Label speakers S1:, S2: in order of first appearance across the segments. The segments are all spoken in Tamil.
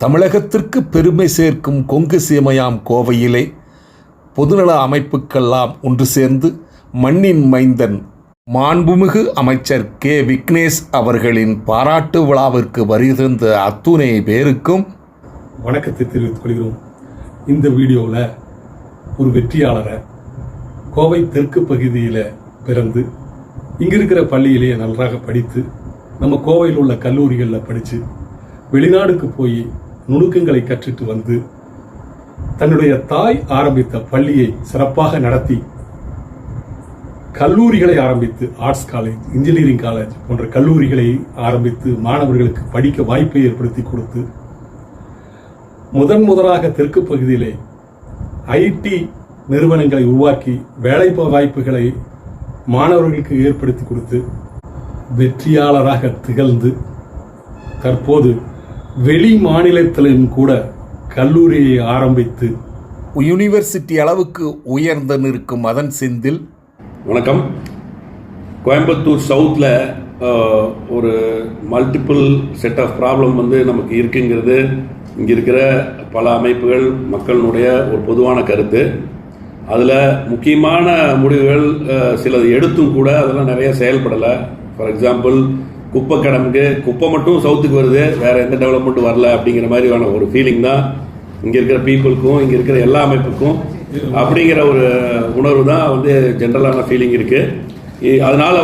S1: தமிழகத்திற்கு பெருமை சேர்க்கும் கொங்கு சீமையாம் கோவையிலே பொதுநல அமைப்புக்கெல்லாம் ஒன்று சேர்ந்து மண்ணின் மைந்தன் மாண்புமிகு அமைச்சர் கே விக்னேஷ் அவர்களின் பாராட்டு விழாவிற்கு வருகின்ற அத்துணை பேருக்கும்
S2: வணக்கத்தை தெரிவித்துக் கொள்கிறோம். இந்த வீடியோவில் ஒரு வெற்றியாளரை கோவை தெற்கு பகுதியில் பிறந்து இங்கே இருக்கிற பள்ளியிலேயே நன்றாக படித்து நம்ம கோவையில் உள்ள கல்லூரிகளில் படித்து வெளிநாடுக்கு போய் நுணுக்கங்களை கற்றுட்டு வந்து தன்னுடைய தாய் ஆரம்பித்த பள்ளியை சிறப்பாக நடத்தி கல்லூரிகளை ஆரம்பித்து ஆர்ட்ஸ் காலேஜ், இன்ஜினியரிங் காலேஜ் போன்ற கல்லூரிகளை ஆரம்பித்து மாணவர்களுக்கு படிக்க வாய்ப்பை ஏற்படுத்தி கொடுத்து முதலாக தெற்கு பகுதியிலே ஐடி நிறுவனங்களை உருவாக்கி வேலை வாய்ப்புகளை மாணவர்களுக்கு ஏற்படுத்தி கொடுத்து வெற்றியாளராக திகழ்ந்து தற்போது வெளி மாநிலத்திலும் கூட கல்லூரியை ஆரம்பித்து
S1: யூனிவர்சிட்டி அளவுக்கு உயர்ந்து நிற்கும் மதன் செந்தில்.
S3: வணக்கம். கோயம்புத்தூர் சவுத்தில் ஒரு மல்டிபிள் செட் ஆஃப் ப்ராப்ளம் நமக்கு இருக்குங்கிறது இங்கே இருக்கிற பல அமைப்புகள் மக்களினுடைய ஒரு பொதுவான கருத்து. அதில் முக்கியமான முடிவுகள் சிலது எடுத்தும் கூட அதெல்லாம் நிறைய செயல்படலை. ஃபார் எக்ஸாம்பிள், குப்பை கிடங்கு குப்பை மட்டும் சவுத்துக்கு வருது, வேறு எந்த டெவலப்மெண்ட்டும் வரல அப்படிங்கிற மாதிரியான ஒரு ஃபீலிங் தான் இங்கே இருக்கிற பீப்புளுக்கும் இங்கே இருக்கிற எல்லா அமைப்புக்கும் அப்படிங்கிற ஒரு உணர்வு தான் ஜென்ரலான ஃபீலிங் இருக்குது. அதனால்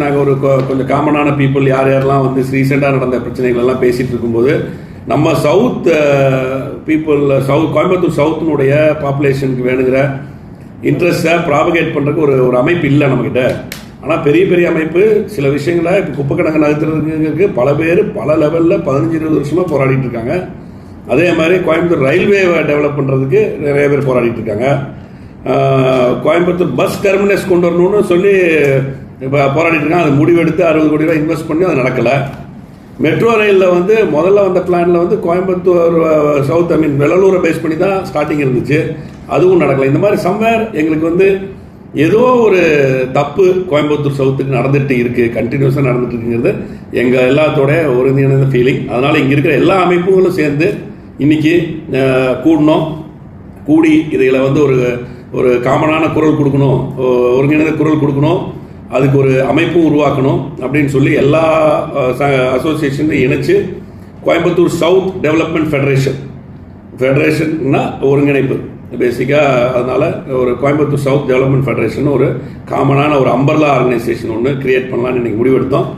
S3: நாங்கள் ஒரு கொஞ்சம் காமனான பீப்புள் யாரெல்லாம் ரீசெண்டாக நடந்த பிரச்சனைகள் எல்லாம் பேசிகிட்டு இருக்கும்போது நம்ம சவுத் பீப்புள் கோயம்புத்தூர் சவுத்தினுடைய பாப்புலேஷனுக்கு வேணுங்கிற இன்ட்ரெஸ்ட்டை ப்ராபகேட் பண்ணுறதுக்கு ஒரு அமைப்பு இல்லை நம்மக்கிட்ட. ஆனால் பெரிய பெரிய அமைப்பு சில விஷயங்களை இப்போ குப்பை கிடங்கு நகர்த்துறதுக்கு பல பேர் பல லெவலில் 15-20 வருஷமாக போராடிட்டு இருக்காங்க. அதே மாதிரி கோயம்புத்தூர் ரயில்வேவை டெவலப் பண்ணுறதுக்கு நிறைய பேர் போராடிட்டு இருக்காங்க. கோயம்புத்தூர் பஸ் டெர்மினஸ் கொண்டு வரணும்னு சொல்லி இப்போ போராடிட்டு இருக்காங்க. அது முடிவெடுத்து 60 கோடி ரூபாய் இன்வெஸ்ட் பண்ணி அது நடக்கலை. மெட்ரோ ரயிலில் முதல்ல வந்த பிளானில் கோயம்புத்தூர் சவுத் வெள்ளலூரை பேஸ் பண்ணி தான் ஸ்டார்டிங் இருந்துச்சு, அதுவும் நடக்கலை. இந்த மாதிரி சம்வேர் எங்களுக்கு ஏதோ ஒரு தப்பு கோயம்புத்தூர் சவுத்துக்கு நடந்துட்டு இருக்கு, கண்டினியூஸாக நடந்துட்டு இருக்குங்கிறது எங்கள் எல்லாத்தோட ஒருங்கிணைந்த ஃபீலிங். அதனால் இங்கே இருக்கிற எல்லா அமைப்புகளும் சேர்ந்து இன்னைக்கு கூடி இதில் ஒரு காமனான குரல் கொடுக்கணும், ஒருங்கிணைந்த குரல் கொடுக்கணும், அதுக்கு ஒரு அமைப்பும் உருவாக்கணும் அப்படின்னு சொல்லி எல்லா அசோசியேஷனையும் இணைச்சு கோயம்புத்தூர் சவுத் டெவலப்மெண்ட் ஃபெடரேஷன்னா ஒருங்கிணைப்பு பேசிக்காக. அதனால் ஒரு கோயம்புத்தூர் சவுத் டெவலப்மெண்ட் ஃபெடரேஷன் ஒரு காமனான ஒரு அம்பர்லா ஆர்கனைசேஷன் ஒன்று கிரியேட் பண்ணலான்னு இன்றைக்கி முடிவெடுத்தோம்.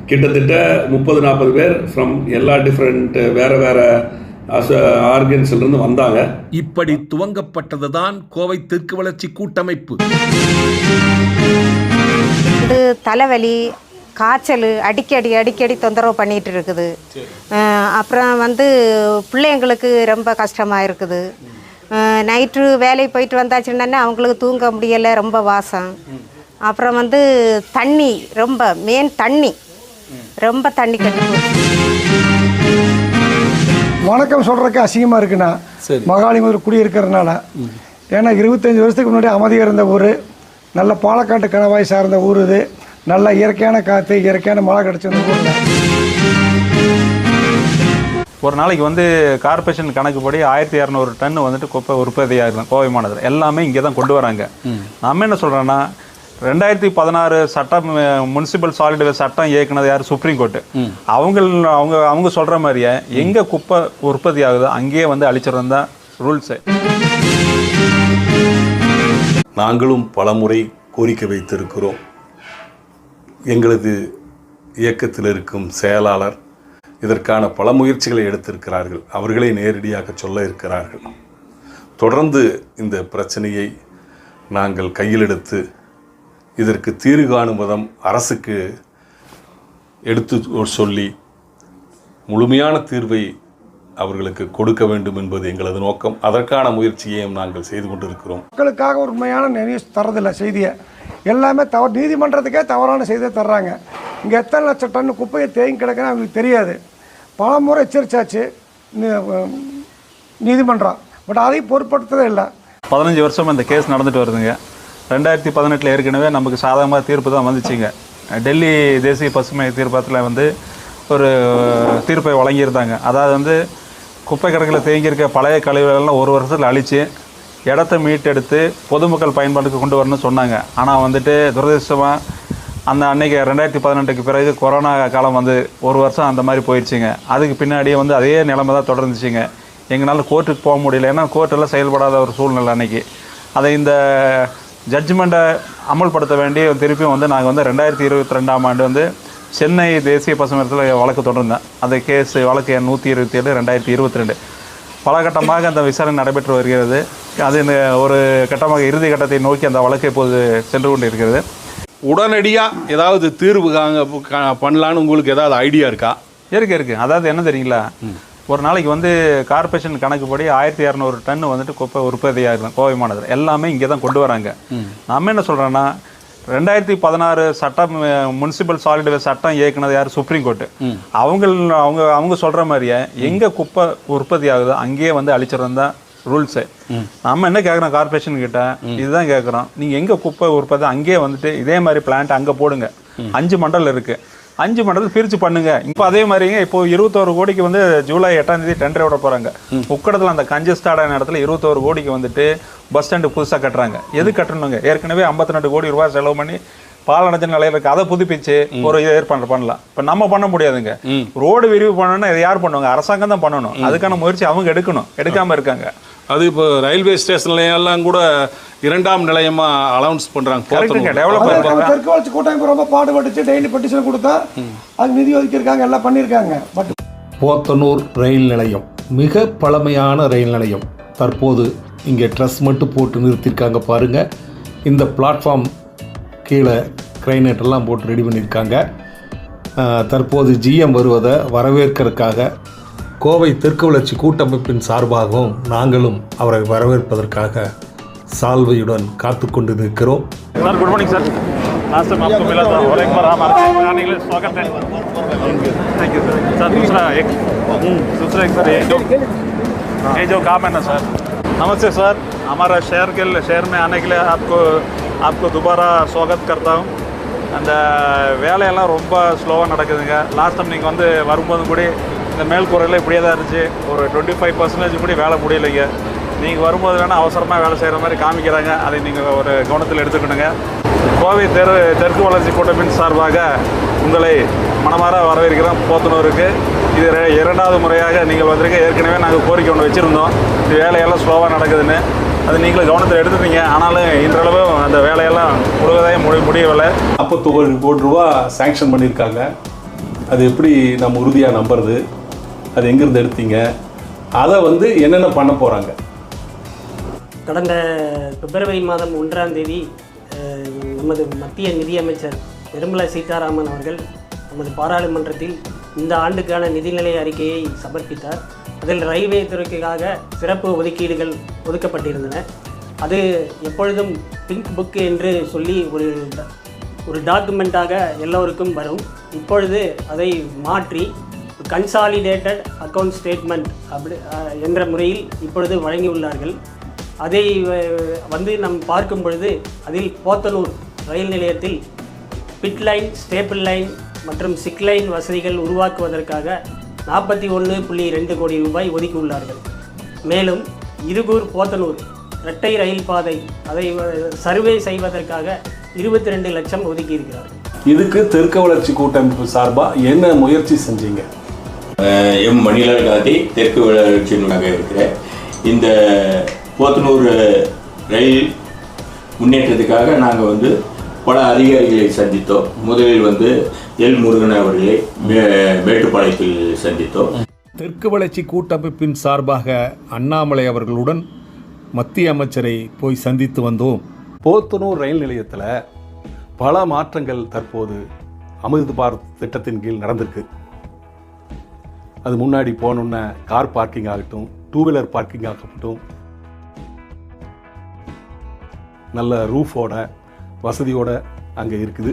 S3: கிட்டத்தட்ட 30-40 பேர் ஃப்ரம் எல்லா டிஃப்ரெண்ட் வேறு ஆர்கன்ஸ்லேருந்து வந்தாங்க.
S1: இப்படி துவங்கப்பட்டதுதான் கோவை தெற்கு வளர்ச்சி கூட்டமைப்பு.
S4: தலைவலி, காய்ச்சல் அடிக்கடி தொந்தரவு பண்ணிகிட்டு இருக்குது. அப்புறம் பிள்ளைங்களுக்கு ரொம்ப கஷ்டமாக இருக்குது. நைட்டு வேலைக்கு போயிட்டு வந்தாச்சுன்னா அவங்களுக்கு தூங்க முடியலை, ரொம்ப வாசம். அப்புறம் தண்ணி ரொம்ப தண்ணி கட்டு.
S5: வணக்கம் சொல்கிறதுக்கு அசிங்கமாக இருக்குண்ணா, மகாலிங்கூர் குடியிருக்கிறதுனால. ஏன்னா 25 வருஷத்துக்கு முன்னாடி அமைதியாக இருந்த ஊர், நல்ல பாலக்காட்டு கணவாய் சார்ந்த ஊர் இது. நல்ல இயற்கையான காற்று, இயற்கையான மழை கிடச்சிருந்த ஊரில்
S6: ஒரு நாளைக்கு கார்பரேஷன் கணக்குப்படி 1200 டன் குப்பை உற்பத்தி ஆகிருந்தோம் கோவை மாநகரத்தில். எல்லாமே இங்கே தான் கொண்டு வராங்க. நம்ம என்ன சொல்கிறோன்னா, 2016 சட்டம் முனிசிபல் சாலிட் வேஸ்ட் சட்டம் இயக்குனது யார்? Supreme court. அவங்க சொல்கிற மாதிரியே எங்கே குப்பை உற்பத்தி ஆகுதோ அங்கேயே அழிச்சிடறது தான் ரூல்ஸு.
S7: நாங்களும் பலமுறை கோரிக்கை வைத்திருக்கிறோம். எங்களது இயக்கத்தில் இருக்கும் செயலாளர் இதற்கான பல முயற்சிகளை எடுத்திருக்கிறார்கள். அவர்களே நேரடியாக சொல்ல இருக்கிறார்கள். தொடர்ந்து இந்த பிரச்சனையை நாங்கள் கையில் எடுத்து இதற்கு தீர்வு காணும் விதம் அரசுக்கு எடுத்து சொல்லி முழுமையான தீர்வை அவர்களுக்கு கொடுக்க வேண்டும் என்பது எங்களது நோக்கம். அதற்கான முயற்சியையும் நாங்கள் செய்து கொண்டிருக்கிறோம்.
S5: மக்களுக்காக உண்மையான நியூஸ் தரதில்லை, செய்தியை எல்லாமே நீதிமன்றத்துக்கே தவறான செய்தியை தர்றாங்க. இங்கே எத்தனை லட்சம் டன் குப்பையை தேங்கி கிடக்குன்னு அவங்களுக்கு தெரியாது. பல முறை எச்சரிச்சாச்சு நீதிமன்றம், பட் அதையும் பொருட்படுத்ததே இல்லை.
S6: 15 வருஷம் இந்த கேஸ் நடந்துட்டு வருதுங்க. 2018 ஏற்கனவே நமக்கு சாதகமாக தீர்ப்பு தான் வந்துச்சுங்க. டெல்லி தேசிய பசுமை தீர்ப்பாயத்தில் ஒரு தீர்ப்பை வழங்கியிருந்தாங்க. அதாவது குப்பை கிடக்கில் தேங்கியிருக்க பழைய கழிவுகளெல்லாம் ஒரு வருஷத்தில் அழித்து இடத்த மீட்டெடுத்து பொதுமக்கள் பயன்பாட்டுக்கு கொண்டு வரணும்னு சொன்னாங்க. ஆனால் வந்துட்டு துரதிர்ஷ்டமாக அந்த அன்னைக்கு 2018க்கு பிறகு கொரோனா காலம் வந்து ஒரு வருஷம் அந்த மாதிரி போயிடுச்சுங்க. அதுக்கு பின்னாடியே வந்து அதே நிலைமை தான் தொடர்ந்துச்சுங்க. எங்களால் கோர்ட்டுக்கு போக முடியல, ஏன்னா கோர்ட்டெல்லாம் செயல்படாத ஒரு சூழ்நிலை அன்னைக்கு. அதை இந்த ஜட்ஜ்மெண்ட்டை அமல்படுத்த வேண்டி திருப்பியும் வந்து நாங்கள் வந்து 2022ஆம் ஆண்டு வந்து சென்னை தேசிய பசுமரத்தில் வழக்கு தொடர்ந்தேன். அந்த வழக்கு எண் 127 2022. பல கட்டமாக அந்த விசாரணை நடைபெற்று வருகிறது. அது ஒரு கட்டமாக இறுதி கட்டத்தை நோக்கி அந்த வழக்கு இப்போது சென்று கொண்டு இருக்கிறது.
S7: உடனடியாக ஏதாவது தீர்வு பண்ணலான்னு உங்களுக்கு ஏதாவது ஐடியா இருக்கா?
S6: இருக்குது. அதாவது என்ன தெரியுங்களா, ஒரு நாளைக்கு வந்து கார்பரேஷன் கணக்குப்படி 1200 டன் வந்துட்டு குப்பை உற்பத்தியாகும் கோவை மாநகரம். எல்லாமே இங்கே தான் கொண்டு வராங்க. நம்ம என்ன சொல்கிறோன்னா, 2016 சட்டம் முனிசிபல் சாலிட் வேஸ்ட் சட்டம் இயக்குனது யார்? Supreme court. அவங்க சொல்கிற மாதிரியே எங்கே குப்பை உற்பத்தி ஆகுதோ அங்கேயே வந்து அழிச்சிடறது தான் ரூல்ஸு. நம்ம என்ன கேட்குறோம் கார்பரேஷன் கிட்ட, இதுதான் கேட்குறோம், நீங்கள் எங்கே குப்பை உற்பத்தி அங்கேயே வந்துட்டு இதே மாதிரி பிளான்ட் அங்கே போடுங்க. 5 மண்டலம் இருக்குது, 5 மண்டலம் பிரித்து பண்ணுங்க. இப்போ அதே மாதிரிங்க இப்போ 21 கோடிக்கு வந்து ஜூலை 8ஆம் தேதி டெண்டர் விட போகிறாங்க. உக்கடத்தில் அந்த கஞ்சஸ்டான இடத்துல 21 கோடிக்கு வந்துட்டு பஸ் ஸ்டாண்டு புதுசாக கட்டுறாங்க. எது கட்டணுங்க? ஏற்கனவே 52 கோடி ரூபாய் செலவு பண்ணி பாலடைஞ்ச நிலையில் இருக்குது. அதை புதுப்பிச்சு ஒரு ஏற்பாடு பண்ணலாம். இப்போ நம்ம பண்ண முடியாதுங்க. ரோடு விரிவு பண்ணணும்னா இதை யார் பண்ணுவாங்க? அரசாங்கம் தான் பண்ணணும். அதுக்கான முயற்சி அவங்க எடுக்காமல் இருக்காங்க.
S7: அது இப்போ ரயில்வே ஸ்டேஷன்லாம் கூட 2ஆம் நிலையமா அலௌன்ஸ் பண்றாங்க.
S5: தெற்கு வளர்ச்சி கூட்டமைப்பு ரொம்ப பாடுபட்டுச்சு. டெய்லி பெட்டிஷன் கொடுத்தா அது நிதி ஒதுக்கியிருக்காங்க, எல்லாம் பண்ணியிருக்காங்க. பட்
S1: போத்தனூர் ரயில் நிலையம் மிக பழமையான ரயில் நிலையம். தற்போது இங்கே ட்ரஸ் மட்டும் போட்டு நிறுத்தியிருக்காங்க பாருங்கள். இந்த பிளாட்ஃபார்ம் கீழே கிரைனேட் எல்லாம் போட்டு ரெடி பண்ணியிருக்காங்க. தற்போது GM வருவதை வரவேற்கிறதுக்காக கோவை தெற்கு வளர்ச்சி கூட்டமைப்பின் சார்பாகவும் நாங்களும் அவரை வரவேற்பதற்காக சால்வையுடன் காத்து கொண்டு நிற்கிறோம்.
S6: Sir good morning sir. Last time आपको मिला था और एक बार हमारे आने के लिए स्वागत है। Thank you sir. सर दूसरा एक सर ये जो काम है ना सर। नमस्ते सर, हमारा शहर में आने के लिए आपको दोबारा स्वागत करता हूँ. அந்த வேலையெல்லாம் ரொம்ப ஸ்லோவாக நடக்குதுங்க. லாஸ்ட் டைம் நீங்கள் வந்து வரும்போது கூட இந்த மேல்கூரையில் இப்படியே தான் இருந்துச்சு. ஒரு 25% கூட வேலை முடியலைங்க. நீங்கள் வரும்போது வேணால் அவசரமாக வேலை செய்கிற மாதிரி காமிக்கிறாங்க. அதை நீங்கள் ஒரு கவனத்தில் எடுத்துக்கணுங்க. கோவை தெற்கு வளர்ச்சி கூட்டமைப்பின் சார்பாக உங்களை மனமாற வரவேற்கிறோம் போத்தனூருக்கு. இது 2வது முறையாக நீங்கள் வந்திருக்க. ஏற்கனவே நாங்கள் கோரிக்கை ஒன்று வச்சுருந்தோம், இது வேலையெல்லாம் ஸ்லோவாக நடக்குதுன்னு. அது நீங்களும் கவனத்தில் எடுத்துட்டீங்க. ஆனாலும் இன்றளவு அந்த வேலையெல்லாம் முழுவதையும் முடியவில்லை.
S7: 41 கோடி ரூபா சேங்ஷன் பண்ணியிருக்காங்க. அது எப்படி நம்ம உறுதியாக நம்புறது? அது எங்கேருந்து எடுத்தீங்க? அதை வந்து என்னென்ன பண்ண போகிறாங்க?
S8: கடந்த பிப்ரவரி மாதம் 1ஆம் தேதி நமது மத்திய நிதியமைச்சர் நிர்மலா சீதாராமன் அவர்கள் நமது பாராளுமன்றத்தில் இந்த ஆண்டுக்கான நிதிநிலை அறிக்கையை சமர்ப்பித்தார். அதில் ரயில்வே துறைக்காக சிறப்பு ஒதுக்கீடுகள் ஒதுக்கப்பட்டிருந்தன. அது எப்பொழுதும் பிங்க் புக் என்று சொல்லி ஒரு டாக்குமெண்ட்டாக எல்லோருக்கும் வரும். இப்பொழுது அதை மாற்றி கன்சாலிடேட்டட் அக்கவுண்ட் ஸ்டேட்மெண்ட் என்ற முறையில் இப்பொழுது வழங்கியுள்ளார்கள். அதை வந்து நாம் பார்க்கும் பொழுது அதில் போத்தனூர் ரயில் நிலையத்தில் பிட் லைன், ஸ்டேப்பிள் லைன் மற்றும் சிக் லைன் வசதிகள் உருவாக்குவதற்காக 41.2 கோடி ரூபாய் ஒதுக்கியுள்ளார்கள். மேலும் இருகூர் போத்தனூர் இரட்டை ரயில் பாதை அதை சர்வே செய்வதற்காக 22 லட்சம் ஒதுக்கியிருக்கிறார்கள்.
S7: இதுக்கு தெற்கு வளர்ச்சி கூட்டமைப்பு சார்பாக என்ன முயற்சி செஞ்சீங்க?
S9: எம் மணிலால் காந்தி தெற்கு வளர்ச்சியாக இருக்கிறேன். இந்த போத்தனூர் ரயில் முன்னேற்றத்துக்காக நாங்கள் வந்து பல அதிகாரிகளை சந்தித்தோம். முதலில் வந்து எல் முருகன் அவர்களை மேட்டுப்பாளையத்தில் சந்தித்தோம்.
S1: தெற்கு வளர்ச்சி கூட்டமைப்பின் சார்பாக அண்ணாமலை அவர்களுடன் மத்திய அமைச்சரை போய் சந்தித்து வந்தோம்.
S7: போத்தனூர் ரயில் நிலையத்தில் பல மாற்றங்கள் தற்போது அமிர்த் பாரத் திட்டத்தின் கீழ் நடந்திருக்கு. அது முன்னாடி போனோன்னே கார் பார்க்கிங் ஆகட்டும், 2 வீலர் பார்க்கிங் ஆகட்டும், நல்ல ரூஃபோட வசதியோட அங்கே இருக்குது.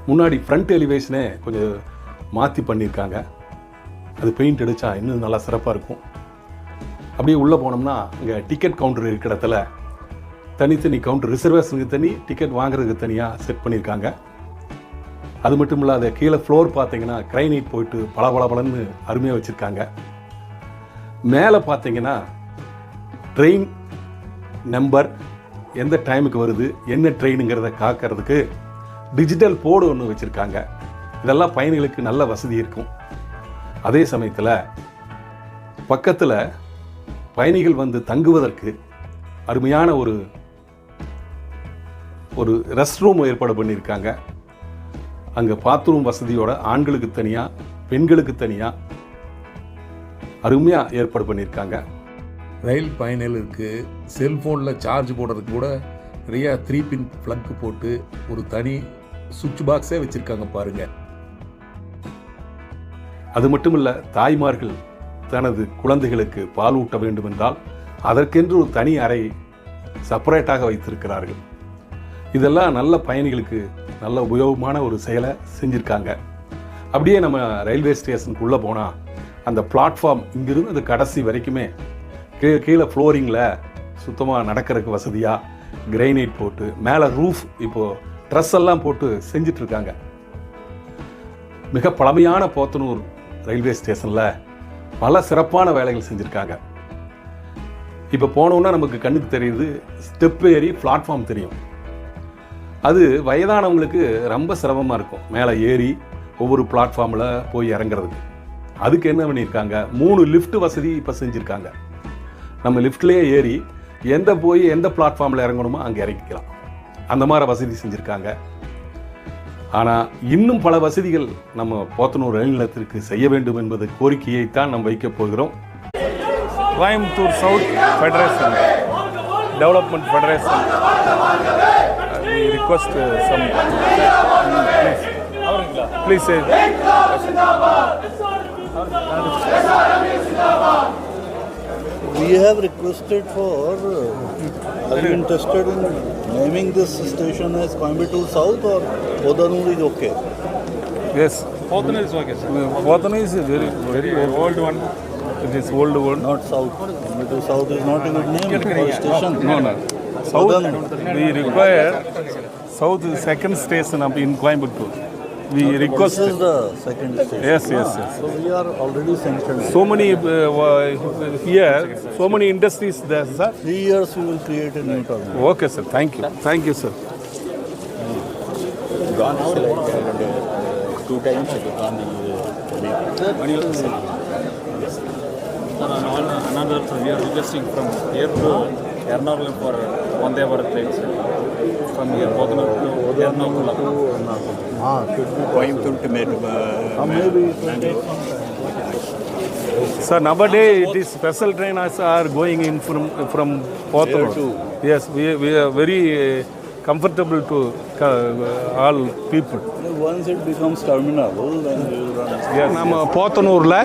S7: முன்னாடி ஃப்ரண்ட் எலிவேஷனே கொஞ்சம் மாற்றி பண்ணியிருக்காங்க. அது பெயிண்ட் அடித்தா இன்னும் நல்லா சிறப்பாக இருக்கும். அப்படியே உள்ளே போனோம்னா இங்கே டிக்கெட் கவுண்டர் இருக்கிற இடத்துல தனித்தனி கவுண்டர், ரிசர்வேஷனுக்கு தனி, டிக்கெட் வாங்குறதுக்கு தனியாக செட் பண்ணியிருக்காங்க. அது மட்டும் இல்லாத கீழே ஃப்ளோர் பார்த்தீங்கன்னா கிரைனைட் போயிட்டு பளபளன்னு அருமையாக வச்சுருக்காங்க. மேலே பார்த்தீங்கன்னா ட்ரெயின் நம்பர் எந்த டைமுக்கு வருது, என்ன ட்ரெயினுங்கிறத காக்கிறதுக்கு டிஜிட்டல் போர்டு ஒன்று வச்சுருக்காங்க. இதெல்லாம் பயணிகளுக்கு நல்ல வசதி இருக்கும். அதே சமயத்தில் பக்கத்தில் பயணிகள் வந்து தங்குவதற்கு அருமையான ஒரு ரெஸ்ட் ரூம் ஏற்பாடு பண்ணியிருக்காங்க. அங்கே பாத்ரூம் வசதியோட ஆண்களுக்கு தனியாக பெண்களுக்கு தனியாக அருமையாக ஏற்பாடு பண்ணியிருக்காங்க.
S1: ரயில் பயணிகளுக்கு செல்ஃபோனில் சார்ஜ் போடுறதுக்கு கூட நிறையா 3 பின் ப்ளக்கு போட்டு ஒரு தனி சுவிட்ச் பாக்ஸே வச்சுருக்காங்க பாருங்கள்.
S7: அது மட்டும் இல்லை, தாய்மார்கள் தனது குழந்தைகளுக்கு பால் ஊட்ட வேண்டும் என்றால் அதற்கென்று ஒரு தனி அறை செப்பரேட்டாக வைத்திருக்கிறார்கள். இதெல்லாம் நல்ல பயணிகளுக்கு நல்ல உபயோகமான ஒரு செயலை செஞ்சுருக்காங்க. அப்படியே நம்ம ரயில்வே ஸ்டேஷனுக்குள்ளே போனால் அந்த பிளாட்ஃபார்ம் இங்கிருந்து அந்த கடைசி வரைக்குமே கீழே ஃப்ளோரிங்கில் சுத்தமாக நடக்கிறதுக்கு வசதியாக கிரைனைட் போட்டு மேலே ரூஃப் இப்போது ட்ரெஸ் எல்லாம் போட்டு செஞ்சிட்ருக்காங்க. மிக பழமையான போத்தனூர் ரயில்வே ஸ்டேஷனில் பல சிறப்பான வேலைகள் செஞ்சுருக்காங்க. இப்போ போனோன்னா நமக்கு கண்ணுக்கு தெரியுது, ஸ்டெப் ஏறி பிளாட்ஃபார்ம் தெரியும். அது வயதானவங்களுக்கு ரொம்ப சிரமமாக இருக்கும் மேலே ஏறி ஒவ்வொரு பிளாட்ஃபார்மில் போய் இறங்குறதுக்கு. அதுக்கு என்ன பண்ணியிருக்காங்க, 3 லிஃப்ட் வசதி இப்போ செஞ்சுருக்காங்க. நம்ம லிஃப்ட்லேயே ஏறி எந்த பிளாட்ஃபார்மில் இறங்கணுமோ அங்கே இறங்கிக்கலாம். அந்த மாதிரி வசதி செஞ்சுருக்காங்க. ஆனால் இன்னும் பல வசதிகள் நம்ம போத்தனூர் ரயில் நிலையத்திற்கு செய்ய வேண்டும் என்பது கோரிக்கையைத்தான் நாம் வைக்கப் போகிறோம்.
S6: Coimbatore south federation development federation request some please
S10: We have requested for, have you interested in naming this station as Coimbatore South or Podanur is okay?
S6: Yes, Podanur is okay, sir. Podanur is a very old one. It is old one.
S10: Not South. Coimbatore South is not a good name for a station.
S6: No. South, we require South is second station up in Coimbatore. We request.
S10: This is the second station.
S6: Yes.
S10: So we are already sanctioned.
S6: So many here, so many industries there, sir.
S10: 3 years we will create a new terminal.
S6: Okay, sir. Thank you, sir.
S10: Gone selected 2 times at Gandhi.
S6: Another, we are requesting from here to Ernakulam for Vande Bharat train, sir. From here, Podanur to Ernakulam.
S10: Should be
S9: Coimbatore to
S10: maybe it will take some time.
S6: Sir, nowadays it is special trains are going in from Podanur. Yes, we are very comfortable to all people.
S10: Once it becomes terminal, then we will run.
S6: நம்ம போத்தனூரில்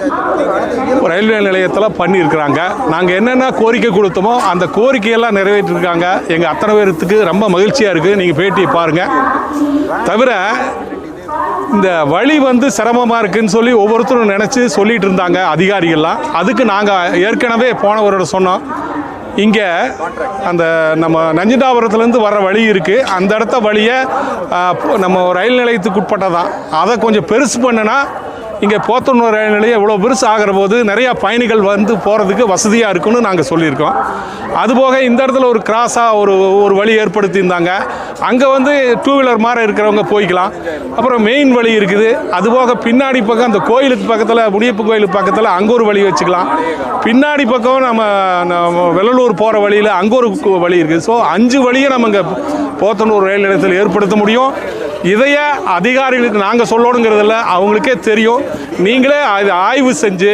S6: ரயில்வே நிலையத்தில் பண்ணியிருக்கிறாங்க. நாங்கள் என்னென்ன கோரிக்கை கொடுத்தோமோ அந்த கோரிக்கையெல்லாம் நிறைவேற்றிருக்காங்க. எங்கள் அத்தனை பேருக்கு ரொம்ப மகிழ்ச்சியாக இருக்குது. நீங்கள் பேட்டியை பாருங்கள். தவிர இந்த வழி வந்து சிரமமாக இருக்குதுன்னு சொல்லி ஒவ்வொருத்தரும் நினச்சி சொல்லிகிட்டு இருந்தாங்க அதிகாரிகள்லாம். அதுக்கு நாங்கள் ஏற்கனவே போனவரோட சொன்னோம், இங்கே அந்த நம்ம நஞ்சிண்டாபுரத்துலேருந்து வர வழி இருக்குது, அந்த இடத்த வழியை நம்ம ரயில் நிலையத்துக்கு உட்பட்டதான். அதை கொஞ்சம் பெருசு பண்ணுனா இங்கே போத்தனூர் ரயில் நிலையம் இவ்வளோ பெருசு ஆகிற போது நிறையா பயணிகள் வந்து போகிறதுக்கு வசதியாக இருக்குன்னு நாங்கள் சொல்லியிருக்கோம். அதுபோக இந்த இடத்துல ஒரு கிராஸாக ஒரு வழி ஏற்படுத்தியிருந்தாங்க. அங்கே வந்து 2 வீலர் மாதிரி இருக்கிறவங்க போய்க்கலாம். அப்புறம் மெயின் வழி இருக்குது. அதுபோக பின்னாடி பக்கம் அந்த கோயிலுக்கு பக்கத்தில், முனியப்பு கோயிலுக்கு பக்கத்தில் அங்கே ஒரு வழி வச்சுக்கலாம். பின்னாடி பக்கம் நம்ம வெள்ளலூர் போகிற வழியில் அங்கே ஒரு வழி இருக்குது. ஸோ 5 வழியை நம்ம இங்கே போத்தனூர் ரயில் நிலையத்தில் ஏற்படுத்த முடியும். இதைய அதிகாரிகளுக்கு நாங்கள் சொல்லணுங்கிறதில்ல, அவங்களுக்கே தெரியும். நீங்களே அதை ஆய்வு செஞ்சு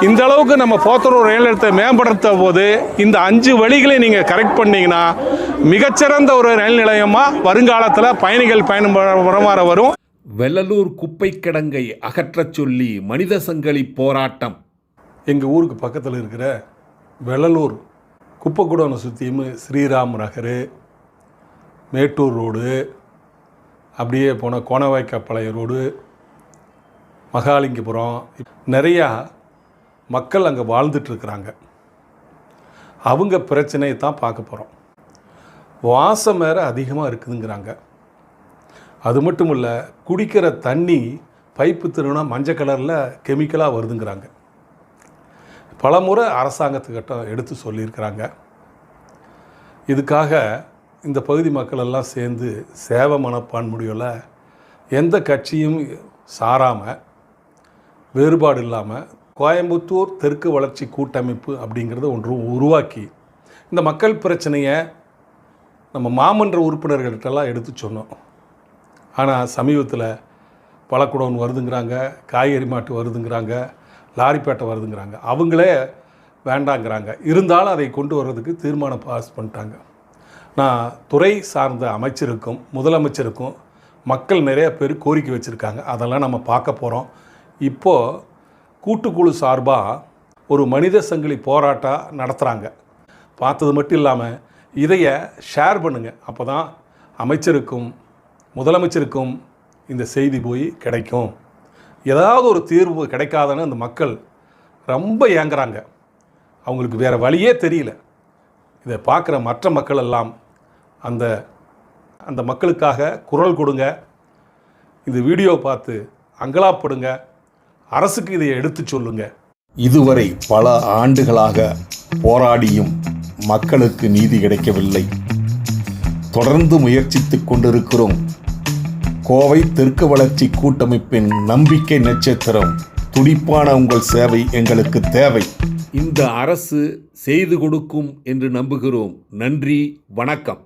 S6: இந்த அளவுக்கு நம்ம போத்தனூர் ரயில் நிலையத்தை மேம்படுத்த போது இந்த 5 வழிகளை நீங்கள் கரெக்ட் பண்ணிங்கன்னா மிகச்சிறந்த ஒரு ரயில் நிலையமாக வருங்காலத்தில் பயணிகள் பயணம் வரும்.
S1: வெள்ளலூர் குப்பை கிடங்கை அகற்றச் சொல்லி மனித சங்கிலி போராட்டம்.
S7: எங்கள் ஊருக்கு பக்கத்தில் இருக்கிற வெள்ளலூர் குப்பைக்கூடனை சுற்றியும் ஸ்ரீராம் நகர், மேட்டூர் ரோடு, அப்படியே போன கோணவாய்க்காப்பாளையம் ரோடு, மகாலிங்கபுரம், நிறையா மக்கள் அங்கே வாழ்ந்துட்டுருக்குறாங்க. அவங்க பிரச்சனையை தான் பார்க்க போகிறோம். வாசம் வேறு அதிகமாக இருக்குதுங்கிறாங்க. அது மட்டும் இல்லை, குடிக்கிற தண்ணி பைப்பு திருவினா மஞ்சள் கலரில் கெமிக்கலாக வருதுங்கிறாங்க. பல முறை அரசாங்கத்துக்கிட்ட எடுத்து சொல்லியிருக்கிறாங்க. இதுக்காக இந்த பகுதி மக்கள் எல்லாம் சேர்ந்து சேவை மனப்பான்மையோட எந்த கட்சியும் சாராமல், வேறுபாடு இல்லாமல் கோயம்புத்தூர் தெற்கு வளர்ச்சி கூட்டமைப்பு அப்படிங்கிறத ஒன்று உருவாக்கி இந்த மக்கள் பிரச்சனையை நம்ம மாமன்ற உறுப்பினர்கள்ட்டெல்லாம் எடுத்து சொன்னோம். ஆனால் சமீபத்தில் பழக்குடோன் வருதுங்கிறாங்க, காய்கறி மாட்டு வருதுங்கிறாங்க, லாரிப்பேட்டை வருதுங்கிறாங்க. அவங்களே வேண்டாங்கிறாங்க. இருந்தாலும் அதை கொண்டு வர்றதுக்கு தீர்மானம் பாஸ் பண்ணிட்டாங்க. நான் துறை சார்ந்த அமைச்சருக்கும் முதலமைச்சருக்கும் மக்கள் நிறைய பேர் கோரிக்கை வச்சுருக்காங்க. அதெல்லாம் நம்ம பார்க்க போகிறோம். இப்போது கூட்டுக்குழு சார்பாக ஒரு மனித சங்கிலி போராட்டம் நடத்துகிறாங்க. பார்த்தது மட்டும் இல்லாமல் இதையை ஷேர் பண்ணுங்கள். அப்போ தான் அமைச்சருக்கும் முதலமைச்சருக்கும் இந்த செய்தி போய் கிடைக்கும். ஏதாவது ஒரு தீர்வு கிடைக்காதன்னு அந்த மக்கள் ரொம்ப ஏங்குறாங்க. அவங்களுக்கு வேறு வழியே தெரியல. இதை பார்க்குற மற்ற மக்கள் எல்லாம் அந்த மக்களுக்காக குரல் கொடுங்க. இந்த வீடியோ பார்த்து அங்கலாப்படுங்க. அரசுக்கு இதை எடுத்து சொல்லுங்க.
S1: இதுவரை பல ஆண்டுகளாக போராடியும் மக்களுக்கு நீதி கிடைக்கவில்லை. தொடர்ந்து முயற்சித்துக் கொண்டிருக்கிறோம். கோவை தெற்கு வளர்ச்சி கூட்டமைப்பின் நம்பிக்கை நட்சத்திரம். துடிப்பான உங்கள் சேவை எங்களுக்கு தேவை. இந்த அரசு செய்து கொடுக்கும் என்று நம்புகிறோம். நன்றி, வணக்கம்.